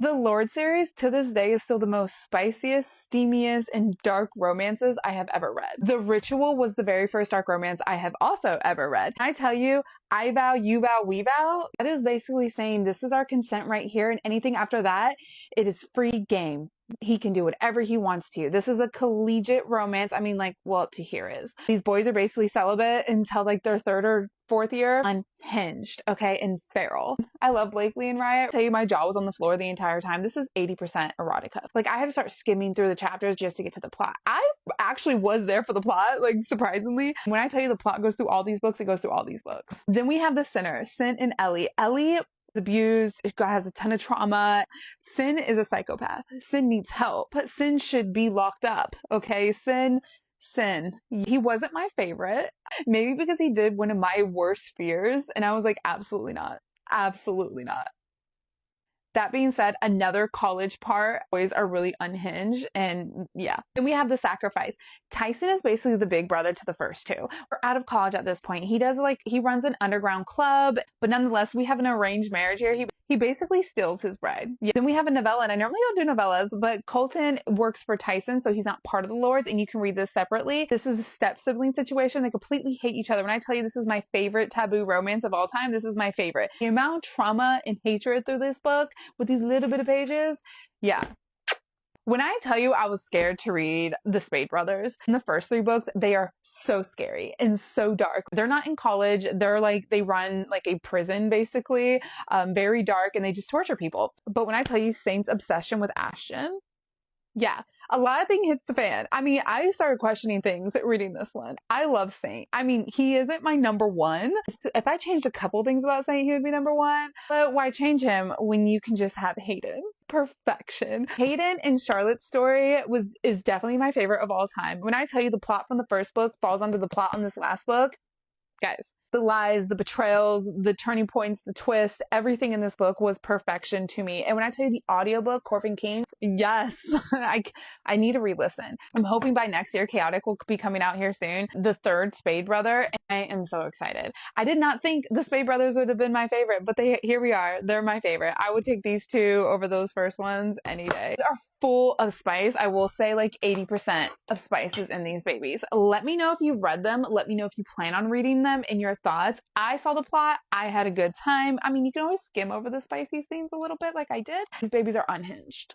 The Lord series to this day is still the most spiciest, steamiest, and dark romances I have ever read. The Ritual was the very first dark romance I have also ever read. Can I tell you, I vow, you vow, we vow? That is basically saying this is our consent right here, and anything after that, it is free game. He can do whatever he wants to you. This is a collegiate romance. I mean, like, well, to here is. These boys are basically celibate until like their third or fourth year, unhinged, okay, and feral. I love Blakely and Riot. I tell you, my jaw was on the floor the entire time. This is 80% erotica. Like, I had to start skimming through the chapters just to get to the plot. I actually was there for the plot, like, surprisingly. When I tell you the plot goes through all these books, it goes through all these books. Then we have the Sinner, Sin and Ellie. Ellie abused, has a ton of trauma. Sin is a psychopath. Sin needs help. Sin should be locked up, okay? Sin. He wasn't my favorite. Maybe because he did one of my worst fears, and I was like, absolutely not. Absolutely not. That being said, another college part, boys are really unhinged, and yeah. Then we have the Sacrifice. Tyson is basically the big brother to the first two. We're out of college at this point. He runs an underground club, but nonetheless, we have an arranged marriage here. He basically steals his bride. Yeah. Then we have a novella, and I normally don't do novellas, but Colton works for Tyson, so he's not part of the Lords, and you can read this separately. This is a step-sibling situation. They completely hate each other. When I tell you this is my favorite taboo romance of all time, this is my favorite. The amount of trauma and hatred through this book with these little bit of pages, yeah. When I tell you I was scared to read the Spade Brothers, in the first three books, they are so scary and so dark. They're not in college. They run like a prison, basically, very dark, and they just torture people. But when I tell you Saint's obsession with Ashton, yeah, a lot of things hits the fan. I mean, I started questioning things reading this one. I love Saint. I mean, he isn't my number one. If I changed a couple things about Saint, he would be number one. But why change him when you can just have Hayden? Perfection. Hayden and Charlotte's story is definitely my favorite of all time. When I tell you the plot from the first book falls under the plot on this last book, guys, the lies, the betrayals, the turning points, the twists, everything in this book was perfection to me. And when I tell you the audiobook, Corbin Kings, yes, I need to re-listen. I'm hoping by next year, Chaotic will be coming out here soon. The third Spade Brother, and I am so excited. I did not think the Spade Brothers would have been my favorite, but here we are. They're my favorite. I would take these two over those first ones any day. They are full of spice. I will say like 80% of spice is in these babies. Let me know if you've read them. Let me know if you plan on reading them and your thoughts. I saw the plot. I had a good time. I mean, you can always skim over the spicy scenes a little bit like I did. These babies are unhinged.